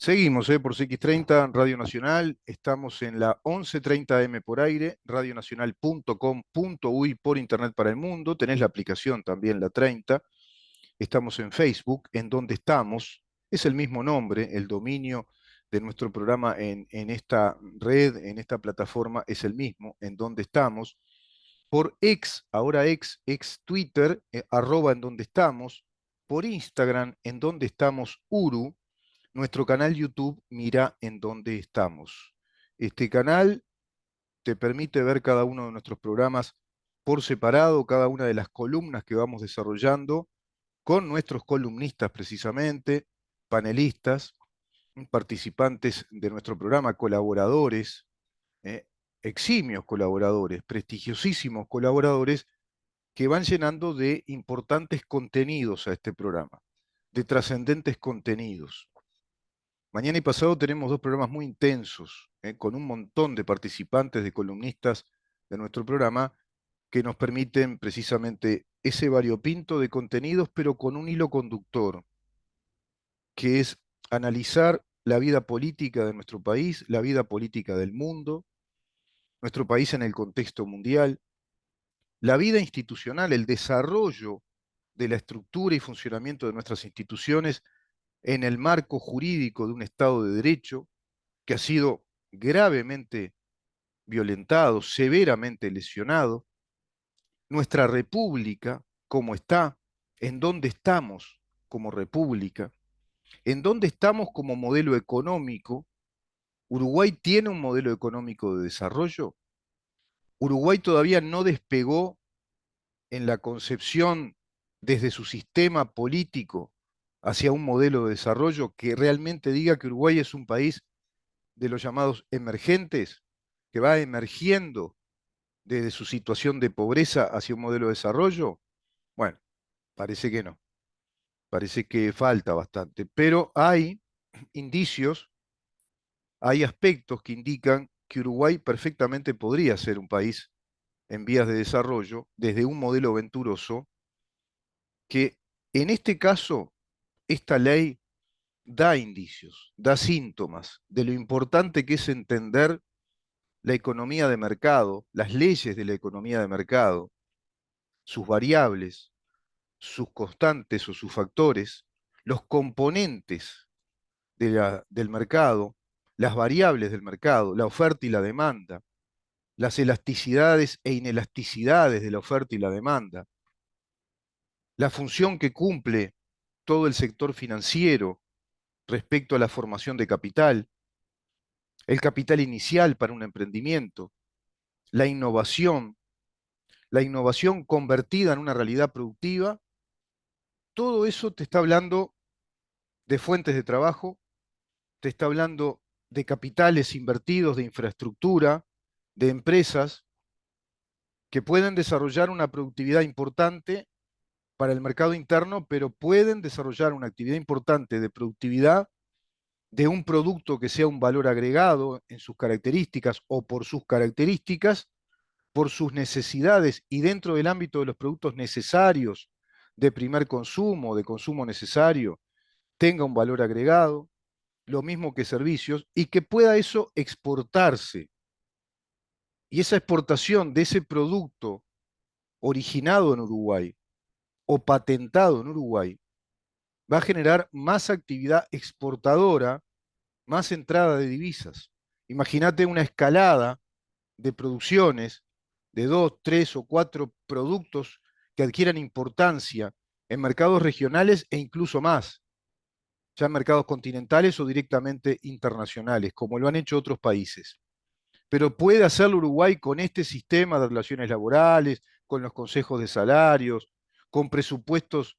Seguimos, por CX30, Radio Nacional. Estamos en la 11:30 AM por aire, radionacional.com.uy por Internet para el mundo. Tenés la aplicación también, la 30. Estamos en Facebook, en donde estamos. Es el mismo nombre, el dominio de nuestro programa en esta red, en esta plataforma, es el mismo, en donde estamos. Por X, ahora ex Twitter, arroba en donde estamos. Por Instagram, en donde estamos, Uru. Nuestro canal YouTube, Mira en dónde estamos. Este canal te permite ver cada uno de nuestros programas por separado, cada una de las columnas que vamos desarrollando con nuestros columnistas precisamente, panelistas, participantes de nuestro programa, colaboradores, eh, eximios colaboradores, prestigiosísimos colaboradores que van llenando de importantes contenidos a este programa, de trascendentes contenidos. Mañana y pasado tenemos dos programas muy intensos, con un montón de participantes, de columnistas de nuestro programa, que nos permiten precisamente ese variopinto de contenidos, pero con un hilo conductor, que es analizar la vida política de nuestro país, la vida política del mundo, nuestro país en el contexto mundial, la vida institucional, el desarrollo de la estructura y funcionamiento de nuestras instituciones en el marco jurídico de un Estado de Derecho, que ha sido gravemente violentado, severamente lesionado, nuestra república, cómo está, en dónde estamos como república, en dónde estamos como modelo económico. Uruguay tiene un modelo económico de desarrollo. Uruguay todavía no despegó en la concepción desde su sistema político hacia un modelo de desarrollo que realmente diga que Uruguay es un país de los llamados emergentes, que va emergiendo desde su situación de pobreza hacia un modelo de desarrollo. Bueno, parece que no, parece que falta bastante, pero hay indicios, hay aspectos que indican que Uruguay perfectamente podría ser un país en vías de desarrollo desde un modelo venturoso que en este caso esta ley da indicios, da síntomas de lo importante que es entender la economía de mercado, las leyes de la economía de mercado, sus variables, sus constantes o sus factores, los componentes del mercado, las variables del mercado, la oferta y la demanda, las elasticidades e inelasticidades de la oferta y la demanda, la función que cumple todo el sector financiero respecto a la formación de capital, el capital inicial para un emprendimiento, la innovación convertida en una realidad productiva. Todo eso te está hablando de fuentes de trabajo, te está hablando de capitales invertidos, de infraestructura, de empresas que pueden desarrollar una productividad importante para el mercado interno, pero pueden desarrollar una actividad importante de productividad de un producto que sea un valor agregado en sus características o por sus características, por sus necesidades y dentro del ámbito de los productos necesarios de primer consumo, de consumo necesario, tenga un valor agregado, lo mismo que servicios, y que pueda eso exportarse. Y esa exportación de ese producto originado en Uruguay o patentado en Uruguay va a generar más actividad exportadora, más entrada de divisas. Imagínate una escalada de producciones de 2, 3 o 4 productos que adquieran importancia en mercados regionales e incluso más, ya en mercados continentales o directamente internacionales, como lo han hecho otros países. Pero puede hacerlo Uruguay con este sistema de relaciones laborales, con los consejos de salarios, con presupuestos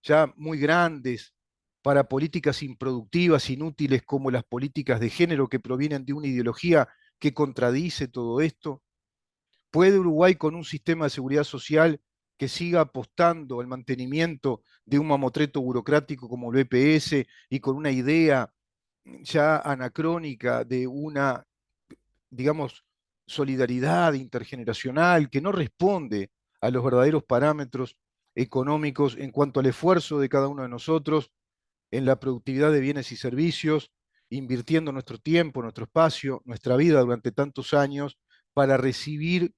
ya muy grandes para políticas improductivas, inútiles, como las políticas de género que provienen de una ideología que contradice todo esto. ¿Puede Uruguay con un sistema de seguridad social que siga apostando al mantenimiento de un mamotreto burocrático como el BPS y con una idea ya anacrónica de una, digamos, solidaridad intergeneracional que no responde a los verdaderos parámetros económicos en cuanto al esfuerzo de cada uno de nosotros en la productividad de bienes y servicios invirtiendo nuestro tiempo, nuestro espacio, nuestra vida durante tantos años para recibir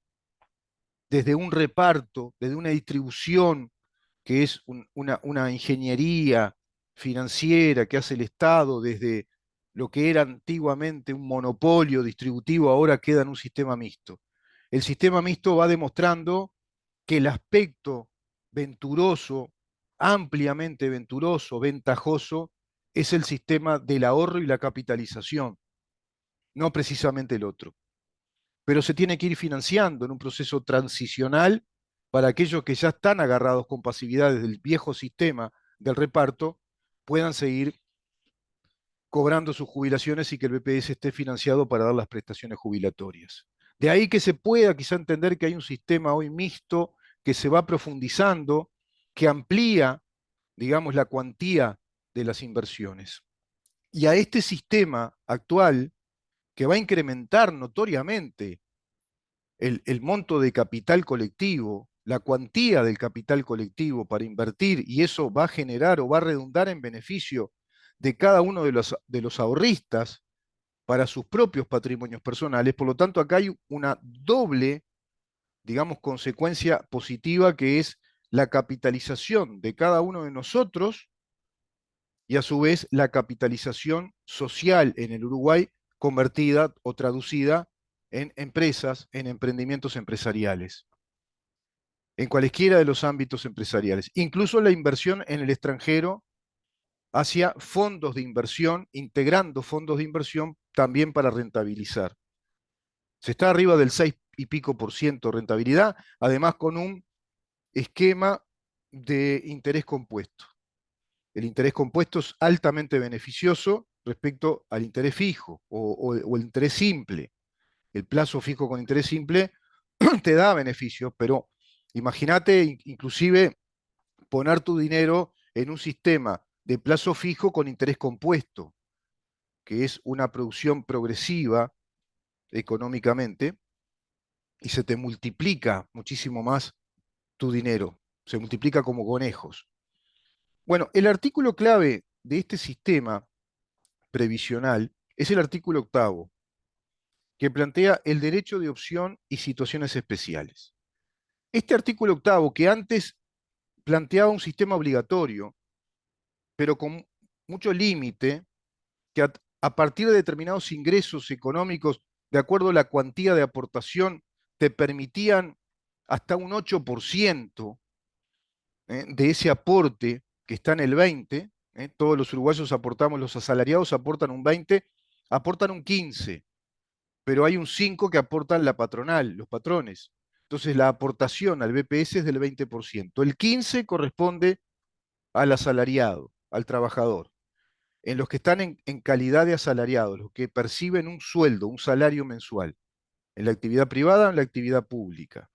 desde un reparto, desde una distribución que es una ingeniería financiera que hace el Estado desde lo que era antiguamente un monopolio distributivo, ahora queda en un sistema mixto. El sistema mixto va demostrando que el aspecto venturoso, ampliamente venturoso, ventajoso, es el sistema del ahorro y la capitalización, no precisamente el otro. Pero se tiene que ir financiando en un proceso transicional para aquellos que ya están agarrados con pasividades del viejo sistema del reparto, puedan seguir cobrando sus jubilaciones y que el BPS esté financiado para dar las prestaciones jubilatorias. De ahí que se pueda quizá entender que hay un sistema hoy mixto que se va profundizando, que amplía, digamos, la cuantía de las inversiones. Y a este sistema actual, que va a incrementar notoriamente el monto de capital colectivo, la cuantía del capital colectivo para invertir, y eso va a generar o va a redundar en beneficio de cada uno de los ahorristas para sus propios patrimonios personales. Por lo tanto, acá hay una doble, digamos, consecuencia positiva que es la capitalización de cada uno de nosotros y a su vez la capitalización social en el Uruguay convertida o traducida en empresas, en emprendimientos empresariales, en cualesquiera de los ámbitos empresariales. Incluso la inversión en el extranjero hacia fondos de inversión, integrando fondos de inversión también para rentabilizar. Se está arriba del 6 y pico por ciento de rentabilidad, además con un esquema de interés compuesto. El interés compuesto es altamente beneficioso respecto al interés fijo o el interés simple. El plazo fijo con interés simple te da beneficios, pero imagínate inclusive poner tu dinero en un sistema de plazo fijo con interés compuesto, que es una producción progresiva económicamente, y se te multiplica muchísimo más tu dinero, se multiplica como conejos. Bueno, el artículo clave de este sistema previsional es el artículo octavo, que plantea el derecho de opción y situaciones especiales. Este artículo octavo, que antes planteaba un sistema obligatorio, pero con mucho límite, que a partir de determinados ingresos económicos, de acuerdo a la cuantía de aportación, te permitían hasta un 8% de ese aporte que está en el 20%, todos los uruguayos aportamos, los asalariados aportan un 20%, aportan un 15%, pero hay un 5% que aportan la patronal, los patrones. Entonces la aportación al BPS es del 20%. El 15% corresponde al asalariado, al trabajador. En los que están en calidad de asalariados, los que perciben un sueldo, un salario mensual, en la actividad privada o en la actividad pública,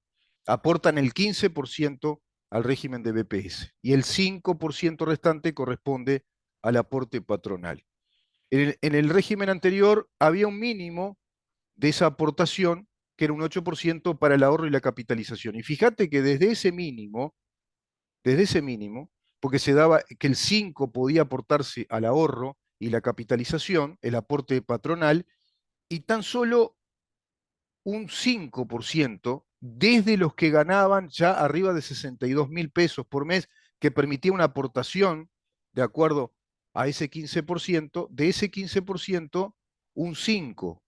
aportan el 15% al régimen de BPS y el 5% restante corresponde al aporte patronal. En el régimen anterior había un mínimo de esa aportación que era un 8% para el ahorro y la capitalización. Y fíjate que desde ese mínimo, porque se daba que el 5 podía aportarse al ahorro y la capitalización, el aporte patronal, y tan solo un 5% desde los que ganaban ya arriba de 62.000 pesos por mes, que permitía una aportación de acuerdo a ese 15%, de ese 15%, un 5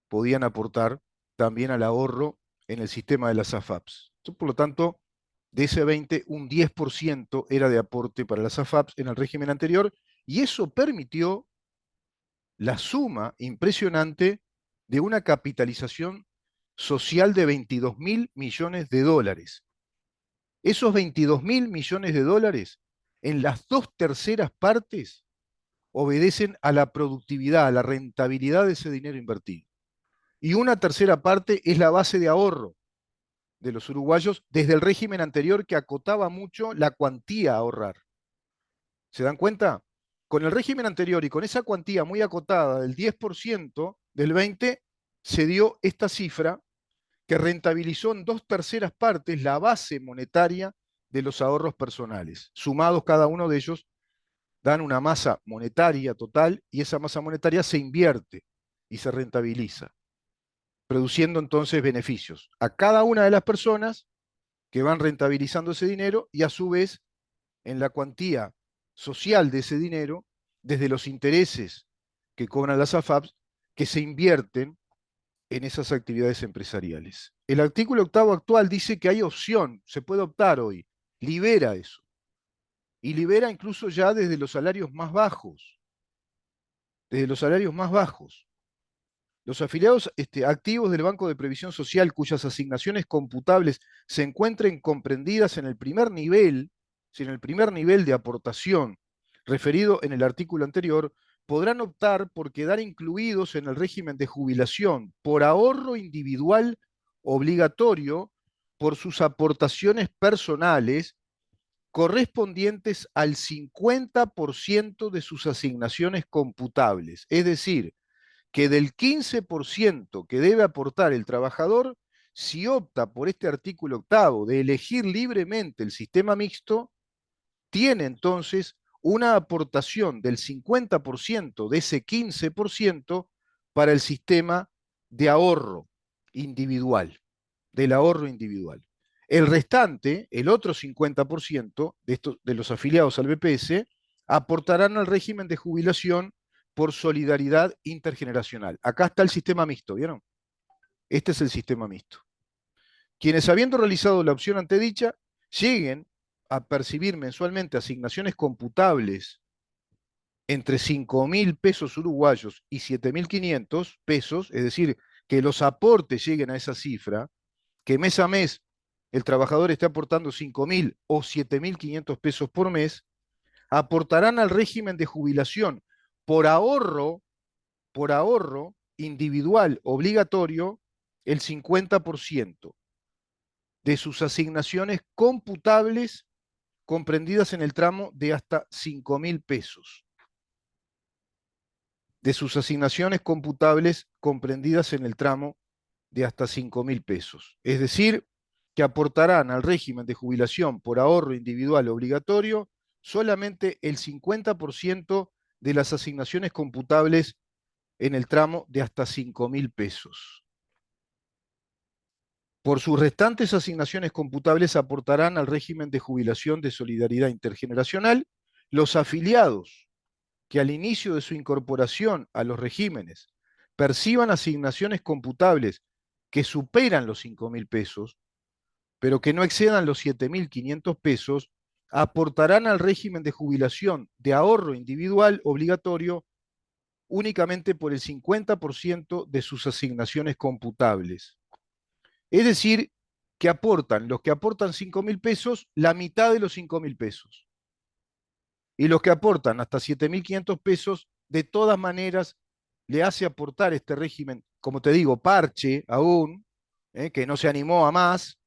podían aportar también al ahorro en el sistema de las AFAPs. Por lo tanto, de ese 20, un 10% era de aporte para las AFAPs en el régimen anterior, y eso permitió la suma impresionante de una capitalización social de 22.000 millones de dólares. Esos 22.000 millones de dólares, en las 2/3 obedecen a la productividad, a la rentabilidad de ese dinero invertido. Y una tercera parte es la base de ahorro de los uruguayos desde el régimen anterior que acotaba mucho la cuantía a ahorrar. ¿Se dan cuenta? Con el régimen anterior y con esa cuantía muy acotada del 10%, del 20%, se dio esta cifra que rentabilizó en 2/3 la base monetaria de los ahorros personales, sumados cada uno de ellos dan una masa monetaria total y esa masa monetaria se invierte y se rentabiliza, produciendo entonces beneficios a cada una de las personas que van rentabilizando ese dinero y a su vez en la cuantía social de ese dinero, desde los intereses que cobran las AFAPs, que se invierten en esas actividades empresariales. El artículo octavo actual dice que hay opción, se puede optar hoy, libera eso. Y libera incluso ya desde los salarios más bajos, desde los salarios más bajos. Los afiliados activos del Banco de Previsión Social cuyas asignaciones computables se encuentren comprendidas en el primer nivel, si en el primer nivel de aportación referido en el artículo anterior, podrán optar por quedar incluidos en el régimen de jubilación por ahorro individual obligatorio por sus aportaciones personales correspondientes al 50% de sus asignaciones computables. Es decir, que del 15% que debe aportar el trabajador, si opta por este artículo octavo de elegir libremente el sistema mixto, tiene entonces una aportación del 50% de ese 15% para el sistema de ahorro individual, del ahorro individual. El restante, el otro 50% de los afiliados al BPS, aportarán al régimen de jubilación por solidaridad intergeneracional. Acá está el sistema mixto, ¿vieron? Este es el sistema mixto. Quienes habiendo realizado la opción antedicha, lleguen a percibir mensualmente asignaciones computables entre 5.000 pesos uruguayos y 7.500 pesos, es decir, que los aportes lleguen a esa cifra, que mes a mes el trabajador esté aportando 5.000 o 7.500 pesos por mes, aportarán al régimen de jubilación por ahorro individual obligatorio el 50% de sus asignaciones computables comprendidas en el tramo de hasta 5.000 pesos. De sus asignaciones computables comprendidas en el tramo de hasta 5.000 pesos. Es decir, que aportarán al régimen de jubilación por ahorro individual obligatorio solamente el 50% de las asignaciones computables en el tramo de hasta 5.000 pesos. Por sus restantes asignaciones computables aportarán al régimen de jubilación de solidaridad intergeneracional los afiliados que al inicio de su incorporación a los regímenes perciban asignaciones computables que superan los 5.000 pesos, pero que no excedan los 7.500 pesos, aportarán al régimen de jubilación de ahorro individual obligatorio únicamente por el 50% de sus asignaciones computables. Es decir, que aportan, los que aportan 5.000 pesos, la mitad de los 5.000 pesos. Y los que aportan hasta 7.500 pesos, de todas maneras, le hace aportar este régimen, como te digo, parche aún, que no se animó a más,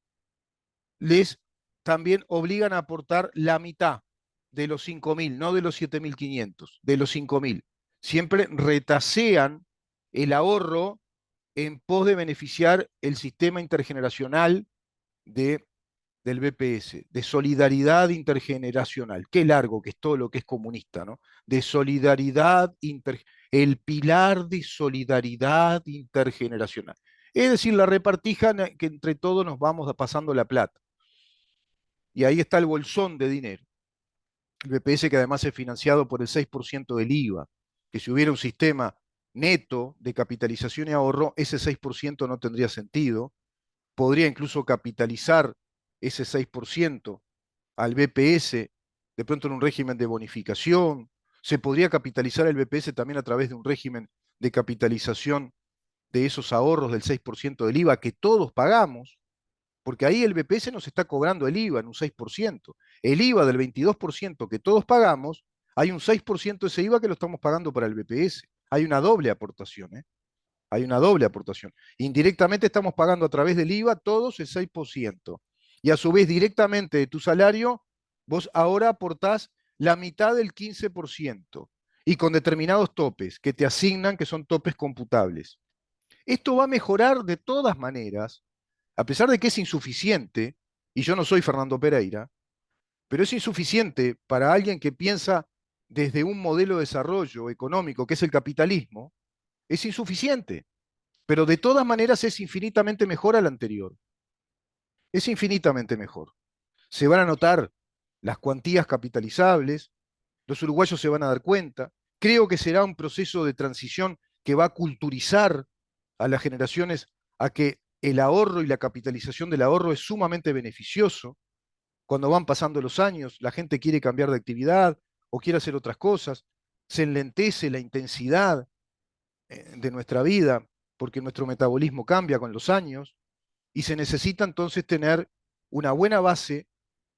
les también obligan a aportar la mitad de los 5.000, no de los 7.500, de los 5.000. Siempre retasean el ahorro en pos de beneficiar el sistema intergeneracional de, del BPS, de solidaridad intergeneracional. Qué largo que es todo lo que es comunista, ¿no? De solidaridad, el pilar de solidaridad intergeneracional. Es decir, la repartija que entre todos nos vamos pasando la plata. Y ahí está el bolsón de dinero. El BPS que además es financiado por el 6% del IVA, que si hubiera un sistema neto de capitalización y ahorro, ese 6% no tendría sentido. Podría incluso capitalizar ese 6% al BPS, de pronto en un régimen de bonificación. Se podría capitalizar el BPS también a través de un régimen de capitalización de esos ahorros del 6% del IVA que todos pagamos, porque ahí el BPS nos está cobrando el IVA en un 6%. El IVA del 22% que todos pagamos, hay un 6% de ese IVA que lo estamos pagando para el BPS. Hay una doble aportación, ¿eh? Hay una doble aportación. Indirectamente estamos pagando a través del IVA todos el 6%. Y a su vez, directamente de tu salario, vos ahora aportás la mitad del 15%. Y con determinados topes que te asignan, que son topes computables. Esto va a mejorar de todas maneras, a pesar de que es insuficiente, y yo no soy Fernando Pereira, pero es insuficiente para alguien que piensa desde un modelo de desarrollo económico que es el capitalismo, es insuficiente, pero de todas maneras es infinitamente mejor al anterior. Es infinitamente mejor. Se van a notar las cuantías capitalizables, los uruguayos se van a dar cuenta. Creo que será un proceso de transición que va a culturizar a las generaciones a que el ahorro y la capitalización del ahorro es sumamente beneficioso. Cuando van pasando los años, la gente quiere cambiar de actividad o quiere hacer otras cosas, se enlentece la intensidad de nuestra vida porque nuestro metabolismo cambia con los años y se necesita entonces tener una buena base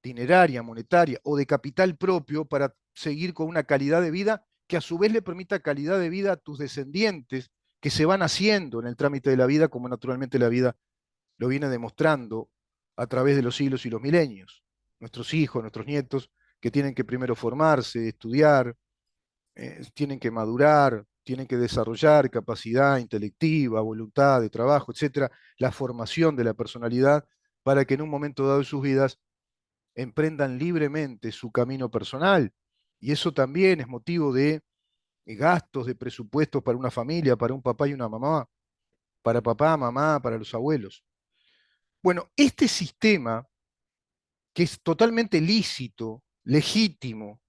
dineraria, monetaria o de capital propio para seguir con una calidad de vida que a su vez le permita calidad de vida a tus descendientes que se van haciendo en el trámite de la vida, como naturalmente la vida lo viene demostrando a través de los siglos y los milenios. Nuestros hijos, nuestros nietos, que tienen que primero formarse, estudiar, tienen que madurar, tienen que desarrollar capacidad intelectiva, voluntad de trabajo, etcétera, la formación de la personalidad para que en un momento dado de sus vidas emprendan libremente su camino personal. Y eso también es motivo de gastos, de presupuestos para una familia, para un papá y una mamá, para papá, mamá, para los abuelos. Bueno, este sistema, que es totalmente lícito, legítimo,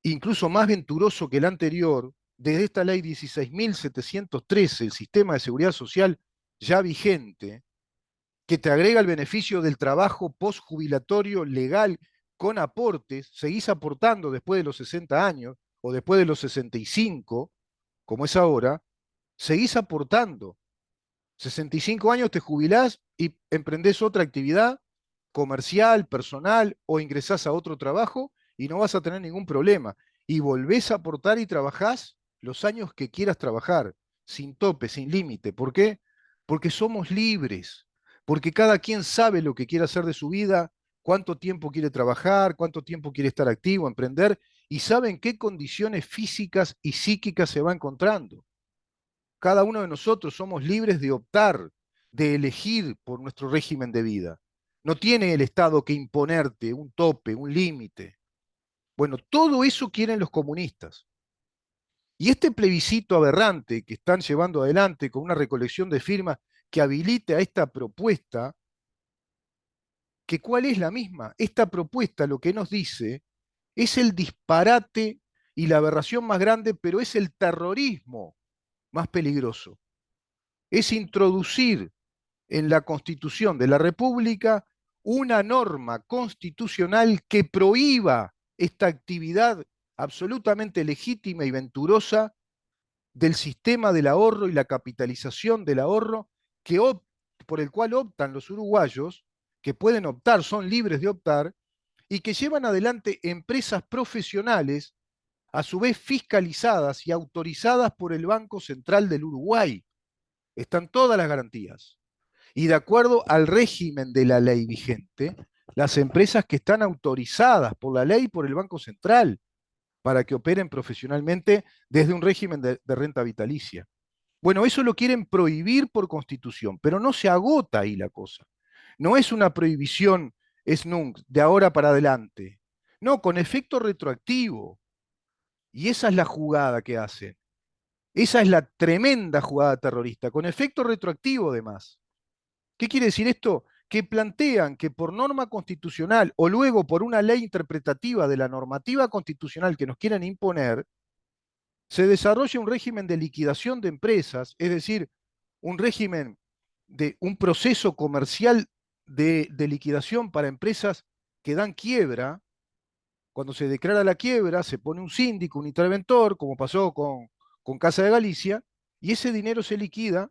incluso más venturoso que el anterior, desde esta ley 16.713, el sistema de seguridad social ya vigente, que te agrega el beneficio del trabajo postjubilatorio legal con aportes, seguís aportando después de los 60 años o después de los 65, como es ahora, seguís aportando. 65 años te jubilás y emprendés otra actividad comercial, personal o ingresás a otro trabajo y no vas a tener ningún problema. Y volvés a aportar y trabajás los años que quieras trabajar, sin tope, sin límite. ¿Por qué? Porque somos libres, porque cada quien sabe lo que quiere hacer de su vida, cuánto tiempo quiere trabajar, cuánto tiempo quiere estar activo, emprender, y sabe en qué condiciones físicas y psíquicas se va encontrando. Cada uno de nosotros somos libres de optar, de elegir por nuestro régimen de vida. No tiene el Estado que imponerte un tope, un límite. Bueno, todo eso quieren los comunistas. Y este plebiscito aberrante que están llevando adelante con una recolección de firmas que habilite a esta propuesta, que cuál es la misma. Esta propuesta lo que nos dice es el disparate y la aberración más grande, pero es el terrorismo más peligroso. Es introducir en la Constitución de la República una norma constitucional que prohíba esta actividad absolutamente legítima y venturosa del sistema del ahorro y la capitalización del ahorro que por el cual optan los uruguayos, que pueden optar, son libres de optar, y que llevan adelante empresas profesionales, a su vez fiscalizadas y autorizadas por el Banco Central del Uruguay. Están todas las garantías. Y de acuerdo al régimen de la ley vigente, las empresas que están autorizadas por la ley y por el Banco Central para que operen profesionalmente desde un régimen de renta vitalicia. Bueno, eso lo quieren prohibir por constitución, pero no se agota ahí la cosa. No es una prohibición es nunc, de ahora para adelante. No, con efecto retroactivo. Y esa es la jugada que hacen. Esa es la tremenda jugada terrorista, con efecto retroactivo además. ¿Qué quiere decir esto? Que plantean que por norma constitucional o luego por una ley interpretativa de la normativa constitucional que nos quieren imponer, se desarrolla un régimen de liquidación de empresas, es decir, un régimen de un proceso comercial de liquidación para empresas que dan quiebra. Cuando se declara la quiebra, se pone un síndico, un interventor, como pasó con Casa de Galicia, y ese dinero se liquida.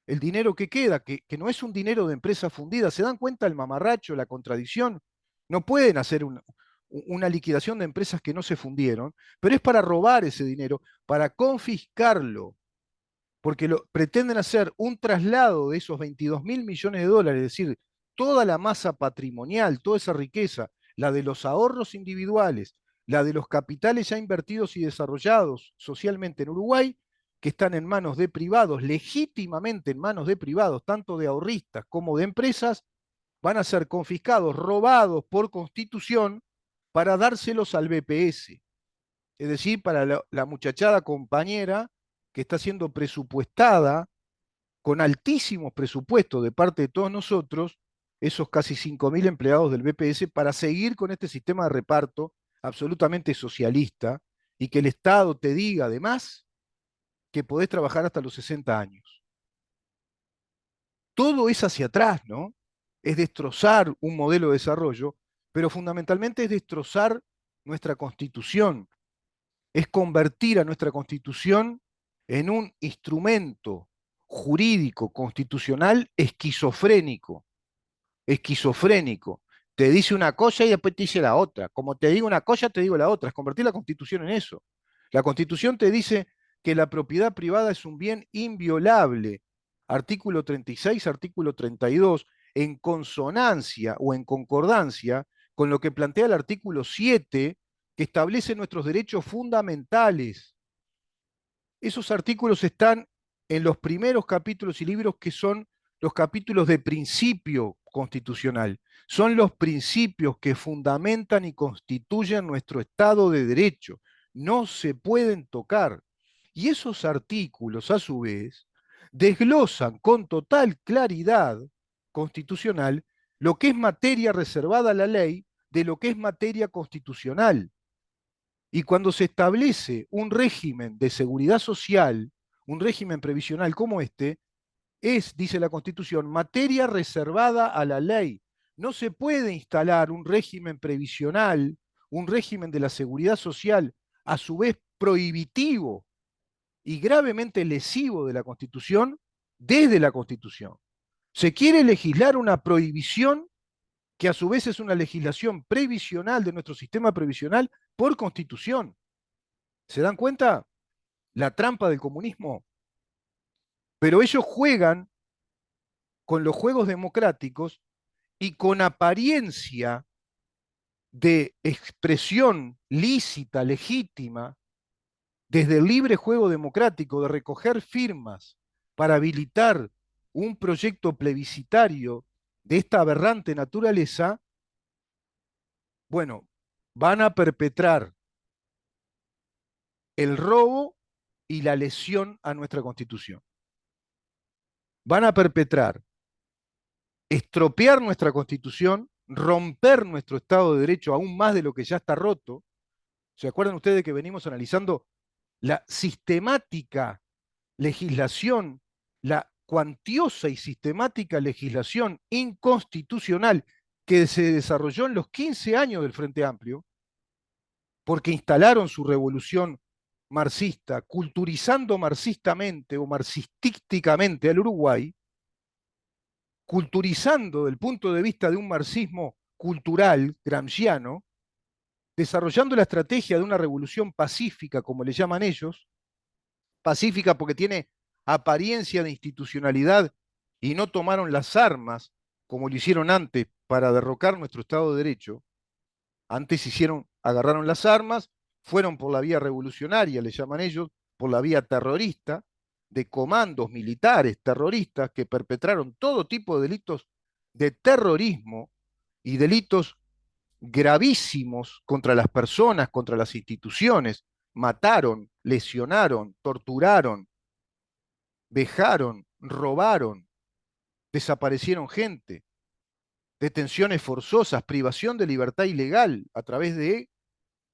El dinero que queda, que no es un dinero de empresa fundida, ¿se dan cuenta el mamarracho, la contradicción? No pueden hacer una liquidación de empresas que no se fundieron, pero es para robar ese dinero, para confiscarlo, porque pretenden hacer un traslado de esos 22.000 millones de dólares, es decir, toda la masa patrimonial, toda esa riqueza, la de los ahorros individuales, la de los capitales ya invertidos y desarrollados socialmente en Uruguay, que están en manos de privados, legítimamente en manos de privados, tanto de ahorristas como de empresas, van a ser confiscados, robados por constitución para dárselos al BPS. Es decir, para la muchachada compañera que está siendo presupuestada con altísimos presupuestos de parte de todos nosotros, esos casi 5.000 empleados del BPS, para seguir con este sistema de reparto absolutamente socialista y que el Estado te diga además que podés trabajar hasta los 60 años. Todo es hacia atrás, ¿no? Es destrozar un modelo de desarrollo, pero fundamentalmente es destrozar nuestra constitución, es convertir a nuestra constitución en un instrumento jurídico constitucional esquizofrénico, esquizofrénico. Te dice una cosa y después te dice la otra. Como te digo una cosa, te digo la otra. Es convertir la constitución en eso. La constitución te dice que la propiedad privada es un bien inviolable. Artículo 36, artículo 32, en consonancia o en concordancia con lo que plantea el artículo 7, que establece nuestros derechos fundamentales. Esos artículos están en los primeros capítulos y libros que son los capítulos de principio constitucional. Son los principios que fundamentan y constituyen nuestro Estado de Derecho. No se pueden tocar. Y esos artículos, a su vez, desglosan con total claridad constitucional lo que es materia reservada a la ley de lo que es materia constitucional. Y cuando se establece un régimen de seguridad social, un régimen previsional como este, es, dice la Constitución, materia reservada a la ley. No se puede instalar un régimen previsional, un régimen de la seguridad social, a su vez prohibitivo y gravemente lesivo de la Constitución, desde la Constitución. Se quiere legislar una prohibición que a su vez es una legislación previsional de nuestro sistema previsional por Constitución. ¿Se dan cuenta? La trampa del comunismo. Pero ellos juegan con los juegos democráticos y con apariencia de expresión lícita, legítima, desde el libre juego democrático de recoger firmas para habilitar un proyecto plebiscitario de esta aberrante naturaleza, bueno, van a perpetrar el robo y la lesión a nuestra Constitución. Van a perpetrar estropear nuestra Constitución, romper nuestro Estado de Derecho aún más de lo que ya está roto. ¿Se acuerdan ustedes que venimos analizando la sistemática legislación, la cuantiosa y sistemática legislación inconstitucional que se desarrolló en los 15 años del Frente Amplio, porque instalaron su revolución marxista, culturizando marxistamente o marxistísticamente al Uruguay, culturizando desde el punto de vista de un marxismo cultural gramsciano, desarrollando la estrategia de una revolución pacífica, como le llaman ellos, pacífica porque tiene apariencia de institucionalidad y no tomaron las armas como lo hicieron antes para derrocar nuestro Estado de Derecho. Antes agarraron las armas, fueron por la vía revolucionaria, le llaman ellos, por la vía terrorista, de comandos militares terroristas que perpetraron todo tipo de delitos de terrorismo y delitos gravísimos contra las personas, contra las instituciones. Mataron, lesionaron, torturaron, vejaron, robaron, desaparecieron gente, detenciones forzosas, privación de libertad ilegal a través de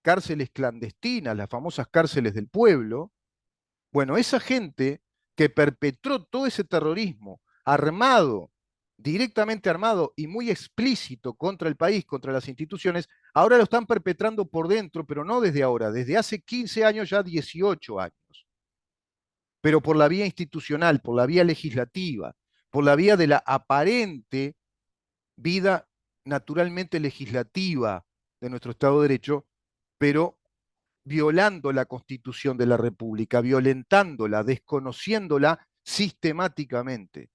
cárceles clandestinas, las famosas cárceles del pueblo. Bueno, esa gente que perpetró todo ese terrorismo armado, directamente armado y muy explícito contra el país, contra las instituciones, ahora lo están perpetrando por dentro, pero no desde ahora, desde hace 15 años, ya 18 años, pero por la vía institucional, por la vía legislativa, por la vía de la aparente vida naturalmente legislativa de nuestro Estado de Derecho, pero violando la Constitución de la República, violentándola, desconociéndola sistemáticamente.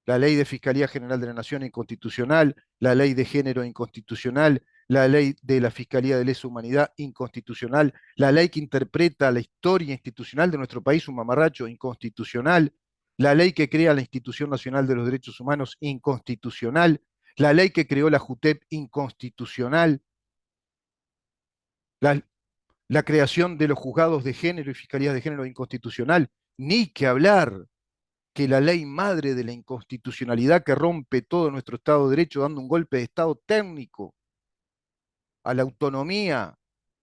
La ley de Fiscalía General de la Nación inconstitucional, la ley de género inconstitucional, la ley de la Fiscalía de Lesa Humanidad inconstitucional, la ley que interpreta la historia institucional de nuestro país, un mamarracho inconstitucional, la ley que crea la Institución Nacional de los Derechos Humanos inconstitucional, la ley que creó la JUTEP inconstitucional, la, la creación de los juzgados de género y fiscalías de género inconstitucional, ni que hablar que la ley madre de la inconstitucionalidad que rompe todo nuestro Estado de Derecho dando un golpe de Estado técnico a la autonomía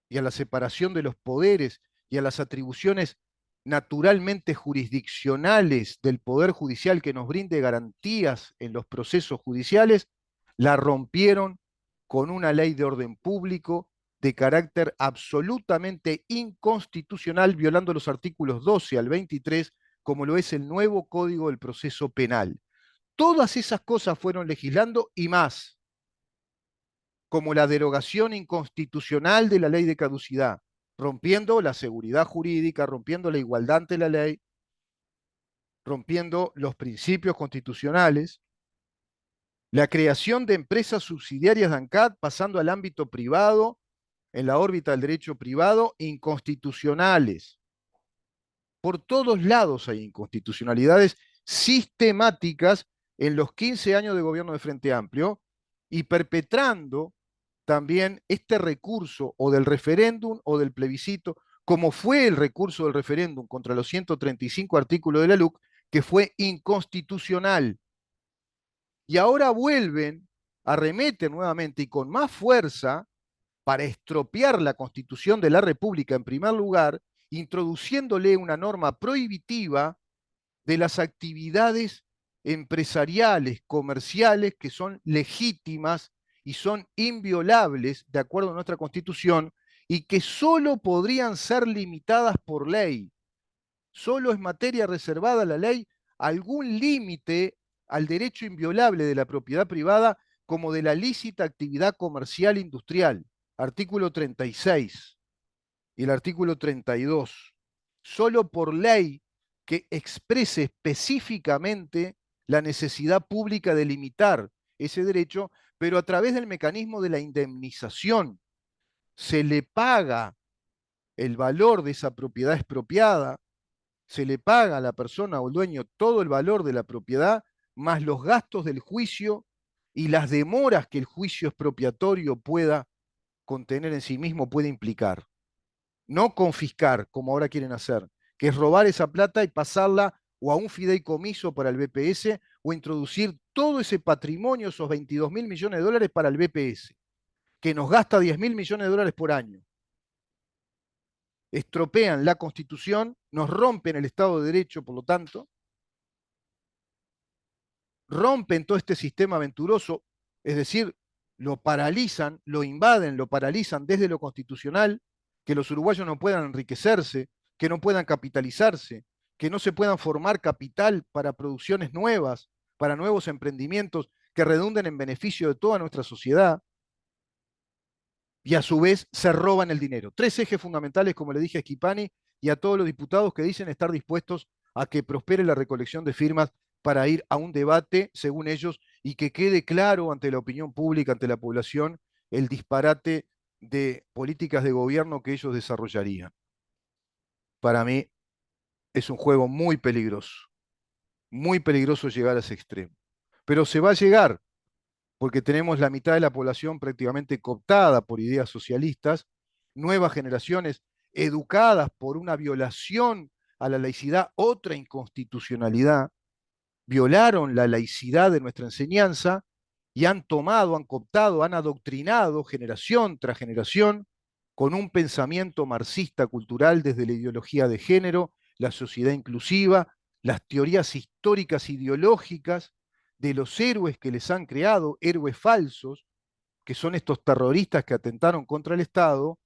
y a la separación de los poderes y a las atribuciones naturalmente jurisdiccionales del Poder Judicial que nos brinde garantías en los procesos judiciales, la rompieron con una ley de orden público de carácter absolutamente inconstitucional, violando los artículos 12 al 23, como lo es el nuevo Código del Proceso Penal. Todas esas cosas fueron legislando y más, como la derogación inconstitucional de la ley de caducidad, rompiendo la seguridad jurídica, rompiendo la igualdad ante la ley, rompiendo los principios constitucionales, la creación de empresas subsidiarias de ANCAT pasando al ámbito privado, en la órbita del derecho privado, inconstitucionales. Por todos lados hay inconstitucionalidades sistemáticas en los 15 años de gobierno de Frente Amplio y perpetrando también este recurso o del referéndum o del plebiscito, como fue el recurso del referéndum contra los 135 artículos de la LUC, que fue inconstitucional. Y ahora vuelven, arremeten nuevamente y con más fuerza para estropear la Constitución de la República en primer lugar, introduciéndole una norma prohibitiva de las actividades empresariales, comerciales, que son legítimas y son inviolables de acuerdo a nuestra Constitución y que solo podrían ser limitadas por ley. Solo es materia reservada a la ley algún límite al derecho inviolable de la propiedad privada como de la lícita actividad comercial industrial. Artículo 36 y el artículo 32. Solo por ley que exprese específicamente la necesidad pública de limitar ese derecho, pero a través del mecanismo de la indemnización. Se le paga el valor de esa propiedad expropiada, se le paga a la persona o el dueño todo el valor de la propiedad, más los gastos del juicio y las demoras que el juicio expropiatorio pueda contener en sí mismo, puede implicar. No confiscar, como ahora quieren hacer, que es robar esa plata y pasarla o a un fideicomiso para el BPS o introducir todo ese patrimonio, esos 22 mil millones de dólares para el BPS, que nos gasta 10 mil millones de dólares por año. Estropean la Constitución, nos rompen el Estado de Derecho, por lo tanto, rompen todo este sistema aventuroso, es decir, lo paralizan, lo invaden, lo paralizan desde lo constitucional, que los uruguayos no puedan enriquecerse, que no puedan capitalizarse, que no se puedan formar capital para producciones nuevas, para nuevos emprendimientos que redunden en beneficio de toda nuestra sociedad, y a su vez se roban el dinero. Tres ejes fundamentales, como le dije a Schipani y a todos los diputados que dicen estar dispuestos a que prospere la recolección de firmas para ir a un debate, según ellos, y que quede claro ante la opinión pública, ante la población, el disparate de políticas de gobierno que ellos desarrollarían. Para mí es un juego muy peligroso llegar a ese extremo. Pero se va a llegar, porque tenemos la mitad de la población prácticamente cooptada por ideas socialistas, nuevas generaciones educadas por una violación a la laicidad, otra inconstitucionalidad, violaron la laicidad de nuestra enseñanza y han tomado, han cooptado, han adoctrinado generación tras generación con un pensamiento marxista cultural desde la ideología de género, la sociedad inclusiva, las teorías históricas ideológicas de los héroes que les han creado, héroes falsos, que son estos terroristas que atentaron contra el Estado,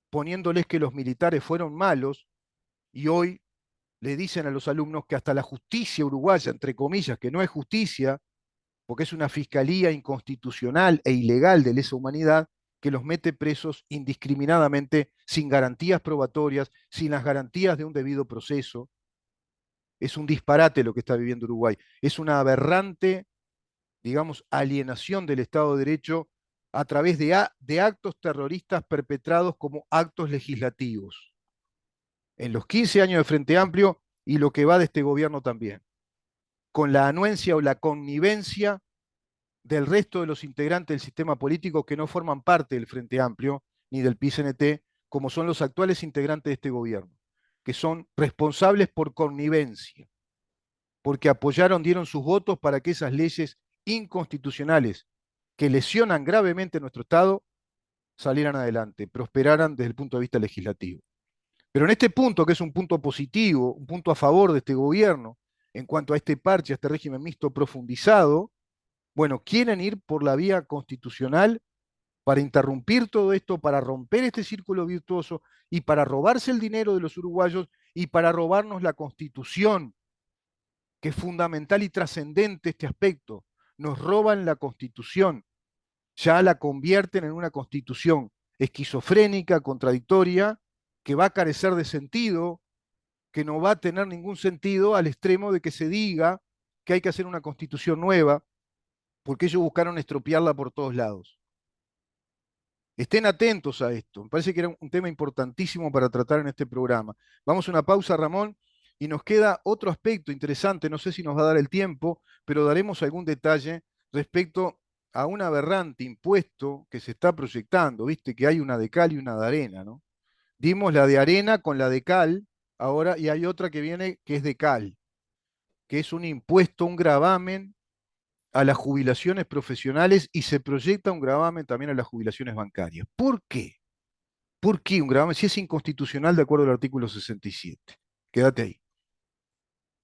poniéndoles que los militares fueron malos, y hoy le dicen a los alumnos que hasta la justicia uruguaya, entre comillas, que no es justicia, porque es una fiscalía inconstitucional e ilegal de lesa humanidad, que los mete presos indiscriminadamente, sin garantías probatorias, sin las garantías de un debido proceso. Es un disparate lo que está viviendo Uruguay. Es una aberrante, digamos, alienación del Estado de Derecho a través de actos terroristas perpetrados como actos legislativos. En los 15 años de Frente Amplio y lo que va de este gobierno también, con la anuencia o la connivencia del resto de los integrantes del sistema político que no forman parte del Frente Amplio ni del PCNT, como son los actuales integrantes de este gobierno, que son responsables por connivencia, porque apoyaron, dieron sus votos para que esas leyes inconstitucionales que lesionan gravemente nuestro Estado salieran adelante, prosperaran desde el punto de vista legislativo. Pero en este punto, que es un punto positivo, un punto a favor de este gobierno, en cuanto a este parche, a este régimen mixto profundizado, bueno, quieren ir por la vía constitucional para interrumpir todo esto, para romper este círculo virtuoso y para robarse el dinero de los uruguayos y para robarnos la constitución, que es fundamental y trascendente este aspecto. Nos roban la constitución, ya la convierten en una constitución esquizofrénica, contradictoria, que va a carecer de sentido, que no va a tener ningún sentido al extremo de que se diga que hay que hacer una constitución nueva, porque ellos buscaron estropearla por todos lados. Estén atentos a esto. Me parece que era un tema importantísimo para tratar en este programa. Vamos a una pausa, Ramón, y nos queda otro aspecto interesante. No sé si nos va a dar el tiempo, pero daremos algún detalle respecto a un aberrante impuesto que se está proyectando. Viste que hay una de cal y una de arena, ¿no? Dimos la de arena con la de cal ahora, y hay otra que viene que es de cal, que es un impuesto, un gravamen a las jubilaciones profesionales y se proyecta un gravamen también a las jubilaciones bancarias. ¿Por qué? ¿Por qué un gravamen? Si es inconstitucional de acuerdo al artículo 67. Quédate ahí.